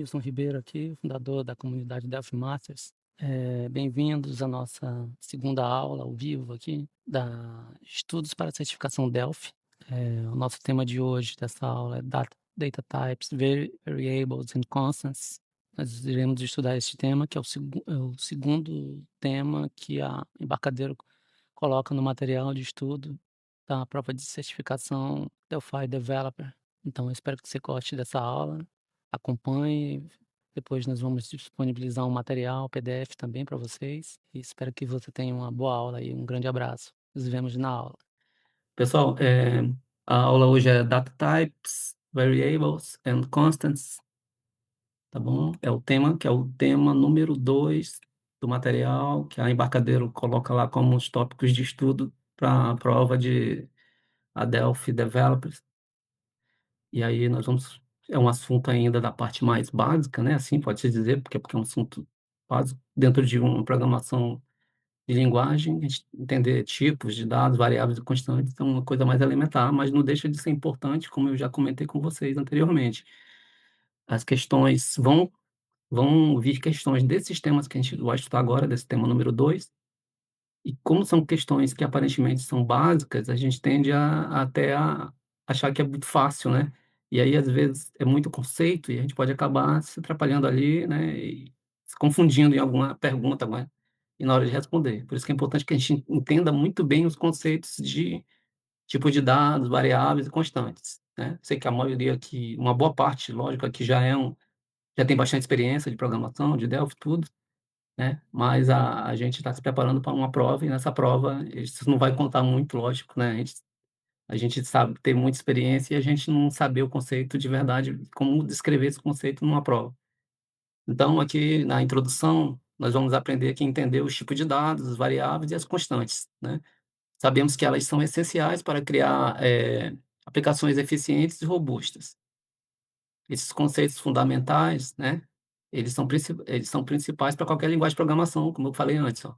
Wilson Ribeiro aqui, fundador da comunidade Delphi Masters. Bem-vindos à nossa segunda aula ao vivo aqui da Estudos para a Certificação Delphi. O nosso tema de hoje dessa aula é Data Types, Variables and Constants. Nós iremos estudar este tema, que é o segundo tema que a Embarcadero coloca no material de estudo da prova de certificação Delphi Developer. Então, eu espero que você goste dessa aula, acompanhe. Depois nós vamos disponibilizar um material PDF também para vocês. E espero que você tenha uma boa aula e um grande abraço. Nos vemos na aula. Pessoal, a aula hoje é Data Types, Variables and Constants, tá bom? Que é o tema número 2 do material, que a Embarcadero coloca lá como os tópicos de estudo para a prova de Adelphi Developers. E aí é um assunto ainda da parte mais básica, né? Assim pode-se dizer, porque é um assunto básico dentro de uma programação de linguagem, a gente entender tipos de dados, variáveis e constantes é uma coisa mais elementar, mas não deixa de ser importante, como eu já comentei com vocês anteriormente. As questões vão vir questões desses temas que a gente vai estudar agora, desse tema número 2. E como são questões que aparentemente são básicas, a gente tende a achar que é muito fácil, né. E aí, às vezes, é muito conceito e a gente pode acabar se atrapalhando ali, né, e se confundindo em alguma pergunta, né, e na hora de responder. Por isso que é importante que a gente entenda muito bem os conceitos de tipo de dados, variáveis e constantes, né. Sei que a maioria aqui, uma boa parte, lógico, aqui já tem bastante experiência de programação, de Delphi, tudo, né, mas a gente está se preparando para uma prova e nessa prova isso não vai contar muito, lógico, né, a gente sabe ter muita experiência e a gente não saber o conceito de verdade, como descrever esse conceito numa prova. Então aqui na introdução, nós vamos aprender aqui a entender os tipos de dados, as variáveis e as constantes, né. Sabemos que elas são essenciais para criar, aplicações eficientes e robustas. Esses conceitos fundamentais, né, eles são principais para qualquer linguagem de programação, como eu falei antes, ó,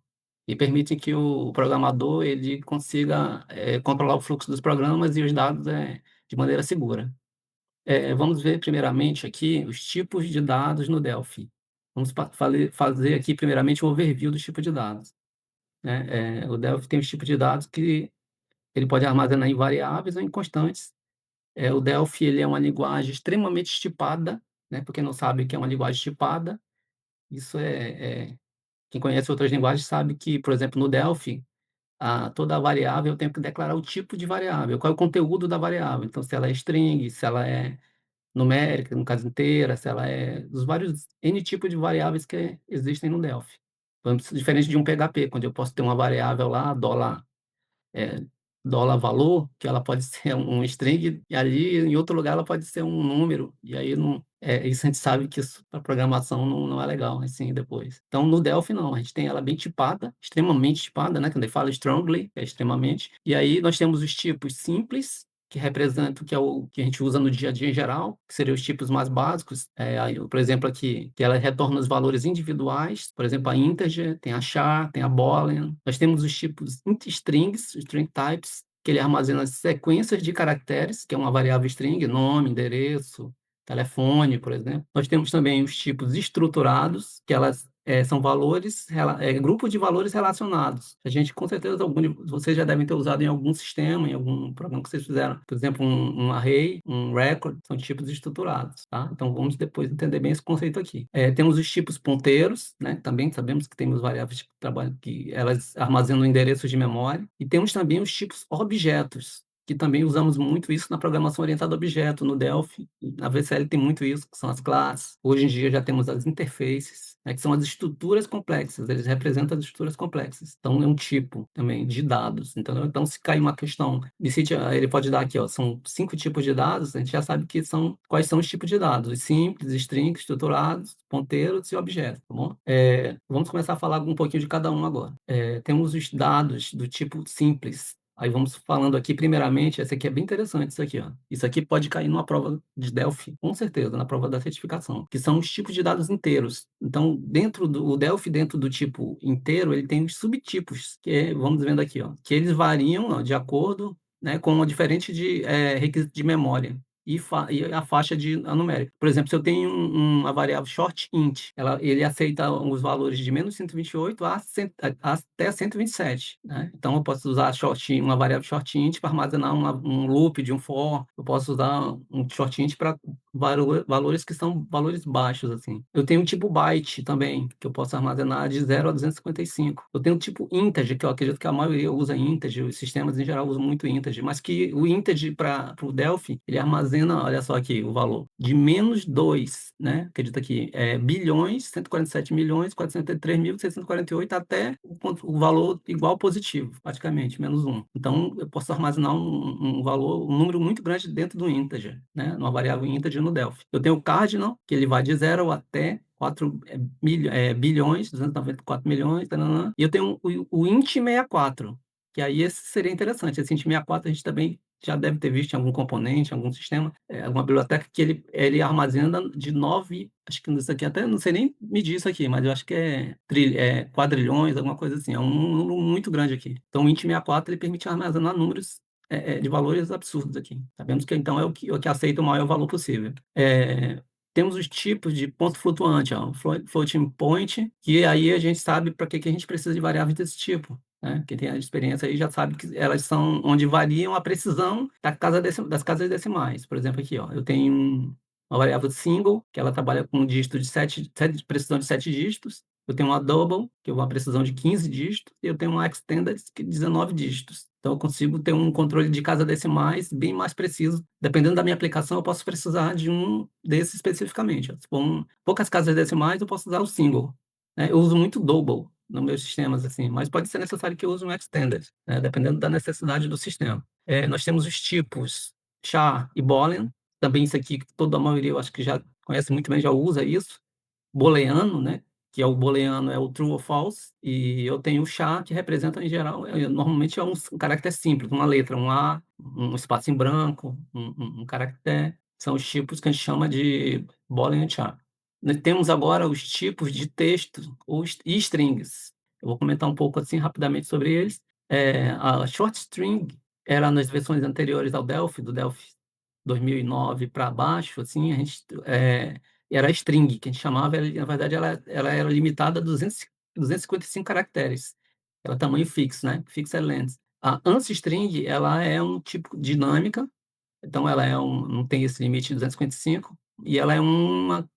e permitem que o programador ele consiga, controlar o fluxo dos programas e os dados, de maneira segura. Vamos ver primeiramente aqui os tipos de dados no Delphi. Vamos fazer aqui primeiramente um overview dos tipos de dados, né. O Delphi tem os tipos de dados que ele pode armazenar em variáveis ou em constantes. O Delphi ele é uma linguagem extremamente tipada, né, para quem não sabe o que é uma linguagem tipada, isso quem conhece outras linguagens sabe que, por exemplo, no Delphi, toda variável eu tenho que declarar o tipo de variável, qual é o conteúdo da variável, então se ela é string, se ela é numérica, no caso inteira, se ela é os vários N tipos de variáveis que existem no Delphi. Diferente de um PHP, quando eu posso ter uma variável lá, eh, dólar valor, que ela pode ser um string, e ali em outro lugar ela pode ser um número, e aí não isso a gente sabe que isso para programação não é legal, assim, depois. Então no Delphi não, a gente tem ela bem tipada, extremamente tipada, né, quando ele fala strongly, é extremamente, e aí nós temos os tipos simples, que representam que é o que a gente usa no dia a dia em geral, que seriam os tipos mais básicos, aí, por exemplo, aqui, que ela retorna os valores individuais, por exemplo, a integer, tem a char, tem a boolean. Nós temos os tipos strings, string types, que ele armazena sequências de caracteres, que é uma variável string, nome, endereço, telefone, por exemplo. Nós temos também os tipos estruturados, que elas são grupo de valores relacionados. A gente, com certeza, algum de vocês já devem ter usado em algum sistema, em algum programa que vocês fizeram. Por exemplo, um array, um record, são tipos estruturados, tá? Então vamos depois entender bem esse conceito aqui. Temos os tipos ponteiros, né? Também sabemos que temos variáveis de trabalho que elas armazenam endereços de memória. E temos também os tipos objetos, que também usamos muito isso na programação orientada a objeto, no Delphi, na VCL tem muito isso, que são as classes. Hoje em dia já temos as interfaces, né, que são as estruturas complexas, eles representam as estruturas complexas. Então é um tipo também de dados, entendeu? Então se cair uma questão, ele pode dar aqui, ó, são 5 tipos de dados, a gente já sabe quais são os tipos de dados, os simples, strings, estruturados, ponteiros e objetos, tá bom? Vamos começar a falar um pouquinho de cada um agora. Temos os dados do tipo simples. Aí vamos falando aqui, primeiramente, essa aqui é bem interessante, isso aqui, ó. Isso aqui pode cair numa prova de Delphi, com certeza, na prova da certificação, que são os tipos de dados inteiros. Então, o Delphi, dentro do tipo inteiro, ele tem os subtipos, vamos vendo aqui, ó, que eles variam, ó, de acordo, né, com a diferente requisito de memória. e a faixa de numérica. Por exemplo, se eu tenho uma variável short int, ele aceita os valores de -128 até 127, né. Então eu posso usar uma variável short int para armazenar um loop de um for, eu posso usar um short int para valores que são valores baixos, assim. Eu tenho o tipo byte também, que eu posso armazenar de 0 a 255. Eu tenho o tipo integer, que eu acredito que a maioria usa integer, os sistemas em geral usam muito integer, mas que o integer para o Delphi, ele armazena, olha só aqui o valor, de -2, né, acredita aqui, bilhões, 147.403.648 até o valor igual positivo, praticamente, -1. Então eu posso armazenar um número muito grande dentro do integer, né, numa variável integer no Delphi. Eu tenho o cardinal, que ele vai de 0 até 4 bilhões, 294.000.000, tã-nã-nã, e eu tenho o int 64, que aí esse seria interessante. Esse int 64 a gente também já deve ter visto em algum componente, em algum sistema, alguma biblioteca que ele armazena de 9, acho que isso aqui até não sei nem medir isso aqui, mas eu acho que é quadrilhões, alguma coisa assim, é um número muito grande aqui. Então o int 64 ele permite armazenar números, de valores absurdos aqui. Sabemos que então é o que aceita o maior valor possível. Temos os tipos de ponto flutuante, ó, floating point, que aí a gente sabe para que a gente precisa de variáveis desse tipo, né? Quem tem a experiência aí já sabe que elas são onde variam a precisão das casas decimais. Por exemplo, aqui, ó, eu tenho uma variável single, que ela trabalha com um dígito de precisão de 7 dígitos. Eu tenho uma double, que é uma precisão de 15 dígitos, e eu tenho uma extended, que é 19 dígitos. Então eu consigo ter um controle de casas decimais bem mais preciso. Dependendo da minha aplicação, eu posso precisar de um desses especificamente. Se for poucas casas decimais, eu posso usar o single, né. Eu uso muito double nos meus sistemas, assim, mas pode ser necessário que eu use um extended, né, dependendo da necessidade do sistema. Nós temos os tipos char e boolean, também isso aqui que toda a maioria eu acho que já conhece muito bem, já usa isso. Booleano, né, que é o booleano é o true ou false, e eu tenho o char que representa em geral, normalmente é um caractere simples, uma letra, um A, um espaço em branco, um caractere, são os tipos que a gente chama de boolean char. Nós temos agora os tipos de texto e strings. Eu vou comentar um pouco, assim, rapidamente sobre eles. A short string era nas versões anteriores ao Delphi, do Delphi 2009 para baixo, assim, a gente, era string, que a gente chamava, na verdade ela era limitada a 255 caracteres, era tamanho fixo, né, fixed length. A ANSI-string, ela é um tipo dinâmica, então ela não tem esse limite de 255, e ela é uma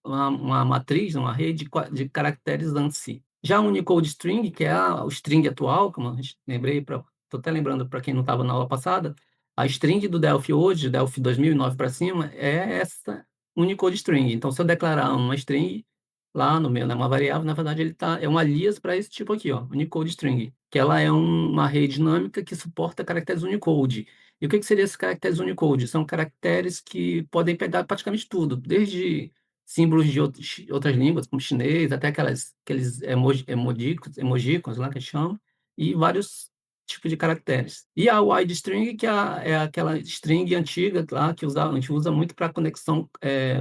matriz, uma rede de caracteres ANSI. Já a Unicode String, que é o string atual, como a gente lembrei, estou até lembrando para quem não estava na aula passada, a string do Delphi hoje, Delphi 2009 para cima, é essa Unicode String. Então, se eu declarar uma string lá no meu, né, uma variável, na verdade é um alias para esse tipo aqui, ó, Unicode String, que ela é uma rede dinâmica que suporta caracteres Unicode. E o que seria esses caracteres Unicode? São caracteres que podem pegar praticamente tudo, desde símbolos de outras línguas, como chinês, até aqueles emojicons lá que chamam, e vários tipos de caracteres. E a wide string, que é aquela string antiga lá que a gente usa muito para conexão,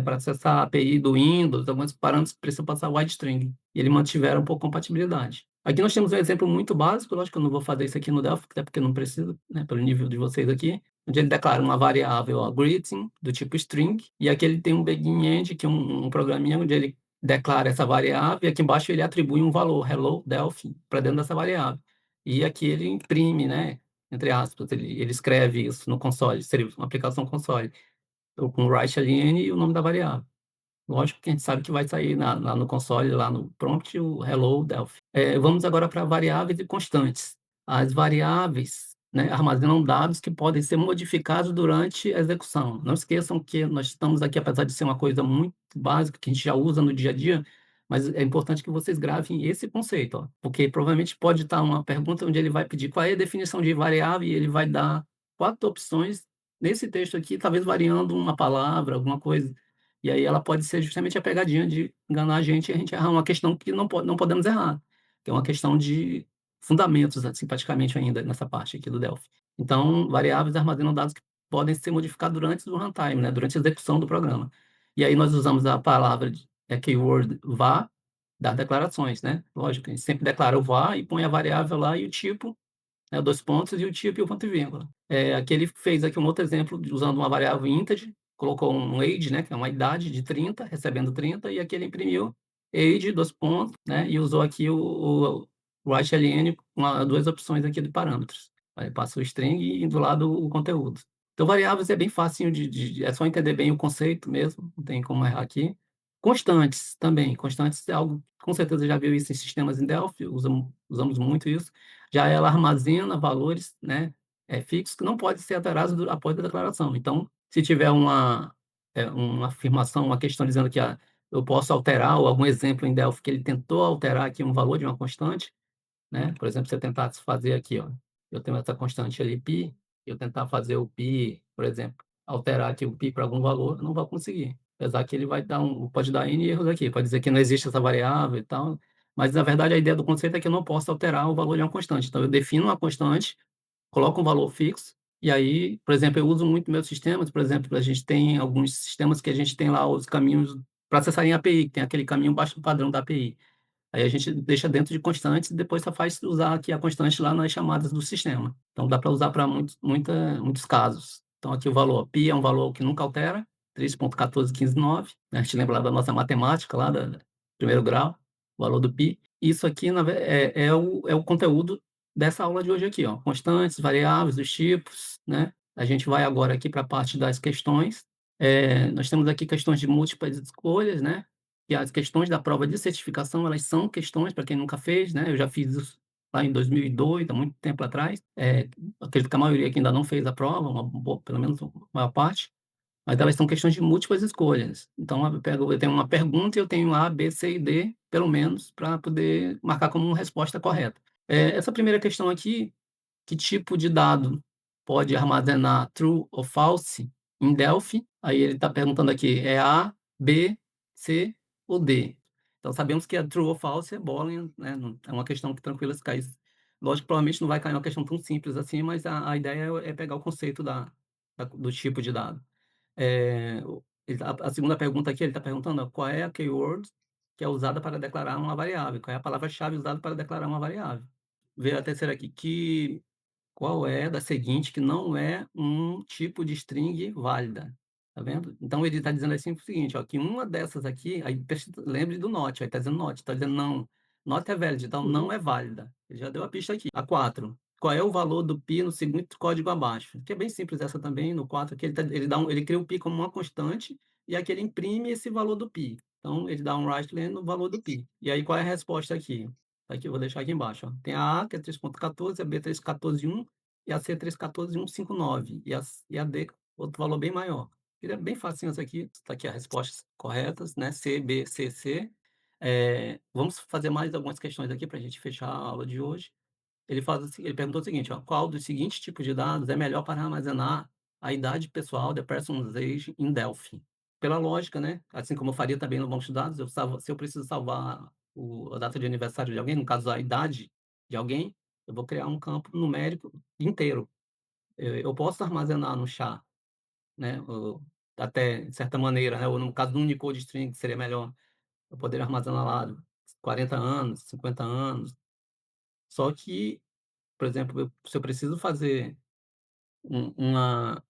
para acessar a API do Windows, alguns parâmetros que precisam passar wide string. E eles mantiveram um pouco compatibilidade. Aqui nós temos um exemplo muito básico, lógico que eu não vou fazer isso aqui no Delphi, até porque eu não preciso, né, pelo nível de vocês aqui, onde ele declara uma variável, ó, greeting, do tipo string, e aqui ele tem um begin-end, que é um programinha onde ele declara essa variável, e aqui embaixo ele atribui um valor, hello Delphi, para dentro dessa variável. E aqui ele imprime, né, entre aspas, ele escreve isso no console, seria uma aplicação console, ou com write line e o nome da variável. Lógico que a gente sabe que vai sair lá no console, lá no prompt, o hello Delphi. Vamos agora para variáveis e constantes. As variáveis, né, armazenam dados que podem ser modificados durante a execução. Não esqueçam que nós estamos aqui, apesar de ser uma coisa muito básica, que a gente já usa no dia a dia, mas é importante que vocês gravem esse conceito, ó, porque provavelmente pode estar uma pergunta onde ele vai pedir qual é a definição de variável e ele vai dar 4 opções nesse texto aqui, talvez variando uma palavra, alguma coisa. E aí ela pode ser justamente a pegadinha de enganar a gente e a gente errar uma questão que não podemos errar, que é uma questão de fundamentos, assim, praticamente ainda nessa parte aqui do Delphi. Então, variáveis armazenam dados que podem ser modificados durante o runtime, né, durante a execução do programa. E aí nós usamos a palavra keyword var das declarações, né, lógico, a gente sempre declara o var e põe a variável lá e o tipo, né, 2 pontos e o tipo e o ponto e vírgula. Aqui ele fez aqui um outro exemplo usando uma variável integer, colocou um age, né, que é uma idade de 30, recebendo 30, e aqui ele imprimiu age, 2 pontos, né, e usou aqui o WriteLN com 2 opções aqui de parâmetros. Aí passa o string e do lado o conteúdo. Então variáveis é bem facinho é só entender bem o conceito mesmo, não tem como errar aqui. Constantes também, constantes é algo com certeza já viu isso em sistemas em Delphi, usamos muito isso. Já ela armazena valores, né, fixos que não podem ser alterados após a declaração. Então, se tiver uma afirmação, uma questão dizendo que eu posso alterar, ou algum exemplo em Delphi que ele tentou alterar aqui um valor de uma constante, né? Por exemplo, se eu tentasse fazer aqui, ó, eu tenho essa constante ali π, eu tentar fazer o π, por exemplo, alterar aqui o π para algum valor, eu não vou conseguir. Apesar que ele pode dar N erros aqui, pode dizer que não existe essa variável e tal, mas na verdade a ideia do conceito é que eu não posso alterar o valor de uma constante. Então eu defino uma constante, coloco um valor fixo, e aí, por exemplo, eu uso muito meus sistemas, por exemplo, a gente tem alguns sistemas que a gente tem lá os caminhos para acessar em API, que tem aquele caminho baixo padrão da API. Aí a gente deixa dentro de constantes e depois só faz usar aqui a constante lá nas chamadas do sistema. Então dá para usar para muitos casos. Então aqui o valor π é um valor que nunca altera, 3.14159, né? A gente lembra lá da nossa matemática, lá do primeiro grau, o valor do π. Isso aqui é o conteúdo dessa aula de hoje aqui, ó. Constantes, variáveis, dos tipos, né? A gente vai agora aqui para a parte das questões. Nós temos aqui questões de múltiplas escolhas, né? E as questões da prova de certificação, elas são questões, para quem nunca fez, né, eu já fiz isso lá em 2002, há muito tempo atrás, acredito que a maioria aqui ainda não fez a prova, pelo menos a maior parte, mas elas são questões de múltiplas escolhas. Então, eu tenho uma pergunta e eu tenho A, B, C e D, pelo menos, para poder marcar como uma resposta correta. Essa primeira questão aqui, que tipo de dado pode armazenar true ou false em Delphi? Aí ele está perguntando aqui, é A, B, C ou D? Então sabemos que a true ou false é Boolean, né? É uma questão que tranquila se cair. Lógico que provavelmente não vai cair uma questão tão simples assim, mas a ideia é pegar o conceito do tipo de dado. A segunda pergunta aqui, ele está perguntando, ó, qual é a keyword que é usada para declarar uma variável? Qual é a palavra-chave usada para declarar uma variável? Vê a terceira aqui, qual é da seguinte que não é um tipo de string válida? Tá vendo? Então ele está dizendo assim o seguinte, ó, que uma dessas aqui, aí lembre do not, aí está dizendo not, está dizendo não, not é valid, então não é válida. Ele já deu a pista aqui. A 4, qual é o valor do π no seguinte código abaixo? Que é bem simples essa também, no 4, aqui ele cria o π como uma constante, e aqui ele imprime esse valor do π. Então ele dá um write len no valor do π. E aí qual é a resposta aqui? Aqui eu vou deixar aqui embaixo, ó. Tem a A, que é 3.14, a B 3.14.1, e a C 3.14.159, e a D, outro valor bem maior. Ele é bem facinho isso aqui, está aqui as respostas corretas, né? C, B, C, C. Vamos fazer mais algumas questões aqui para a gente fechar a aula de hoje. Ele perguntou o seguinte, ó, qual dos seguintes tipos de dados é melhor para armazenar a idade pessoal, the person's age, em Delphi? Pela lógica, né? Assim como eu faria também no banco de dados, se eu preciso salvar a data de aniversário de alguém, no caso a idade de alguém, eu vou criar um campo numérico inteiro. Eu posso armazenar no char, né? Até de certa maneira, né? Ou no caso do Unicode string, que seria melhor, eu poderia armazenar lá 40 anos, 50 anos. Só que, por exemplo, se eu preciso fazer uma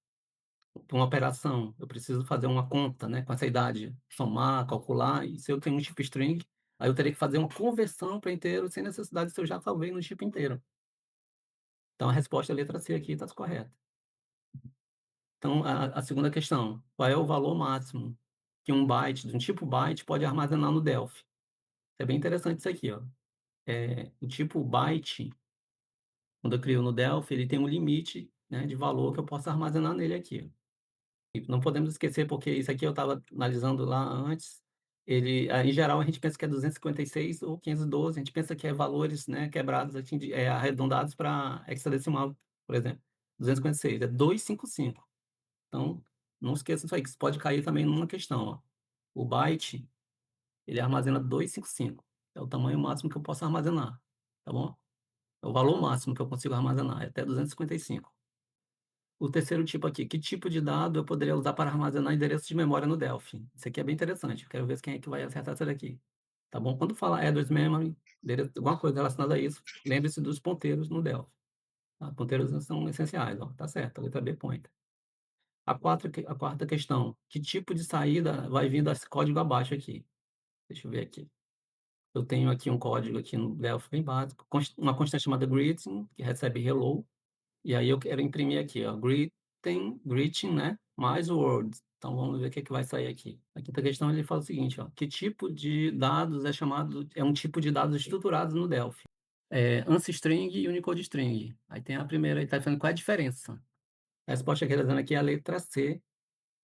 operação, eu preciso fazer uma conta, né, com essa idade, somar, calcular, e se eu tenho um tipo string, aí eu teria que fazer uma conversão para inteiro sem necessidade se eu já salvei no tipo inteiro. Então a resposta é a letra C aqui está correta. Então a segunda questão, qual é o valor máximo que um byte, de um tipo byte, pode armazenar no Delphi? É bem interessante isso aqui, ó. O tipo byte, quando eu crio no Delphi, ele tem um limite, né, de valor que eu posso armazenar nele aqui. E não podemos esquecer, porque isso aqui eu estava analisando lá antes, em geral, a gente pensa que é 256 ou 512, a gente pensa que é valores, né, quebrados, assim, arredondados para hexadecimal, por exemplo. 256 é 255. Então, não esqueça isso aí, que isso pode cair também numa questão, ó. O byte, ele armazena 255. É o tamanho máximo que eu posso armazenar, tá bom? É o valor máximo que eu consigo armazenar, é até 255. O terceiro tipo aqui, que tipo de dado eu poderia usar para armazenar endereços de memória no Delphi? Isso aqui é bem interessante, eu quero ver quem é que vai acertar isso daqui. Tá bom? Quando falar address memory, alguma coisa relacionada a isso, lembre-se dos ponteiros no Delphi. Tá? Ponteiros são essenciais, ó. Tá certo, a letra B pointer. A quarta questão: que tipo de saída vai vir desse código abaixo aqui? Deixa eu ver aqui. Eu tenho aqui um código aqui no Delphi bem básico, uma constante chamada greeting, que recebe hello, e aí eu quero imprimir aqui, ó, greeting, né, mais words. Então vamos ver o que que vai sair aqui. A quinta questão ele fala o seguinte, ó: que tipo de dados é um tipo de dados estruturados no Delphi? ANSI string e Unicode string. Aí tem a primeira, ele está falando qual é a diferença. A resposta que ele está dando aqui é a letra C,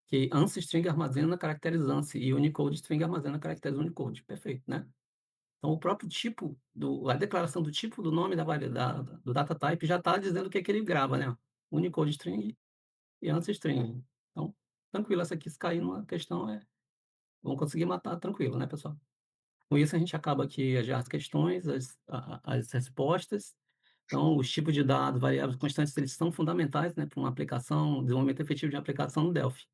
que ANSI string armazena caracteres ANSI e Unicode string armazena caracteres Unicode. Perfeito, né? Então, o próprio tipo, a declaração do tipo do nome da variedade, do data type, já está dizendo o que é que ele grava, né? Unicode string e ANSI string. Então, tranquilo, essa aqui, se cair numa questão, vamos conseguir matar tranquilo, né, pessoal? Com isso, a gente acaba aqui já as questões, as respostas. Então, os tipos de dados, variáveis constantes, eles são fundamentais, né, para uma aplicação, desenvolvimento efetivo de uma aplicação no Delphi.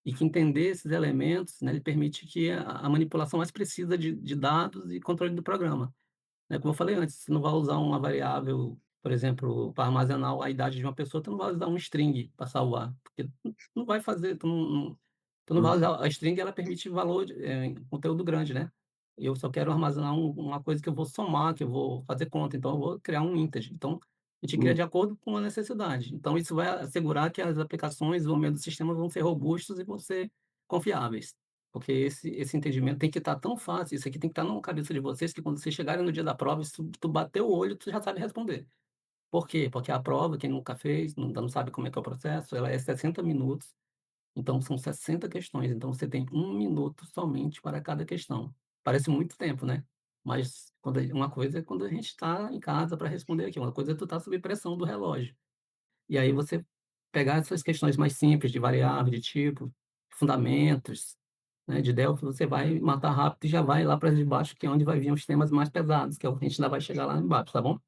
E que entender esses elementos, né, ele permite que a manipulação mais precisa de dados e controle do programa. Né, como eu falei antes, você não vai usar uma variável, por exemplo, para armazenar a idade de uma pessoa, tu não vai usar um string para salvar, porque tu não vai fazer, tu não vai usar a string, ela permite valor, conteúdo grande, né? Eu só quero armazenar uma coisa que eu vou somar, que eu vou fazer conta, então eu vou criar um integer. Então, a gente cria de acordo com a necessidade. Então, isso vai assegurar que as aplicações, o meio do sistema vão ser robustos e vão ser confiáveis. Porque esse entendimento tem que estar tão fácil, isso aqui tem que estar na cabeça de vocês, que quando vocês chegarem no dia da prova, se tu bater o olho, tu já sabe responder. Por quê? Porque a prova, quem nunca fez, não sabe como é que é o processo, ela é 60 minutos, então são 60 questões, então você tem 1 minuto somente para cada questão. Parece muito tempo, né? Mas uma coisa é quando a gente está em casa para responder aqui, uma coisa é tu estar sob pressão do relógio. E aí você pegar essas questões mais simples de variável, de tipo, fundamentos, né, de Delphi, você vai matar rápido e já vai lá para de baixo, que é onde vai vir os temas mais pesados, que é o que a gente ainda vai chegar lá embaixo, tá bom?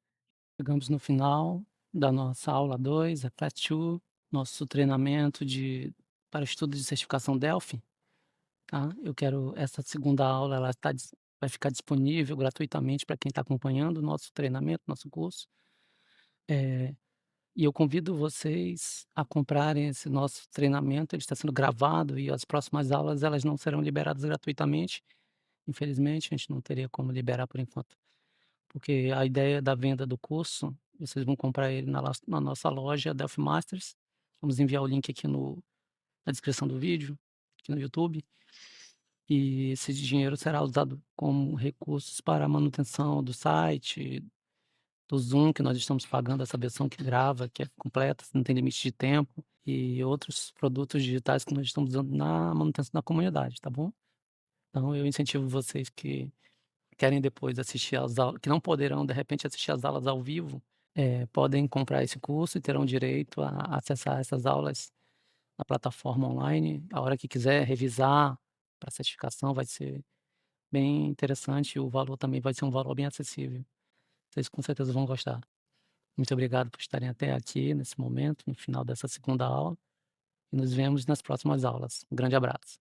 Chegamos no final da nossa aula 2, a Class 2, nosso treinamento para estudo de certificação Delphi, tá? Eu quero essa segunda aula, vai ficar disponível gratuitamente para quem está acompanhando o nosso treinamento, nosso curso. E eu convido vocês a comprarem esse nosso treinamento, ele está sendo gravado e as próximas aulas elas não serão liberadas gratuitamente. Infelizmente, a gente não teria como liberar por enquanto, porque a ideia da venda do curso, vocês vão comprar ele na nossa loja Delphi Masters. Vamos enviar o link aqui na descrição do vídeo, aqui no YouTube. E esse dinheiro será usado como recursos para a manutenção do site, do Zoom, que nós estamos pagando essa versão que grava, que é completa, não tem limite de tempo, e outros produtos digitais que nós estamos usando na manutenção da comunidade, tá bom? Então eu incentivo vocês que querem depois assistir às aulas, que não poderão de repente assistir às aulas ao vivo, podem comprar esse curso e terão direito a acessar essas aulas na plataforma online, a hora que quiser revisar para certificação, vai ser bem interessante e o valor também vai ser um valor bem acessível. Vocês com certeza vão gostar. Muito obrigado por estarem até aqui nesse momento, no final dessa segunda aula, e nos vemos nas próximas aulas. Um grande abraço.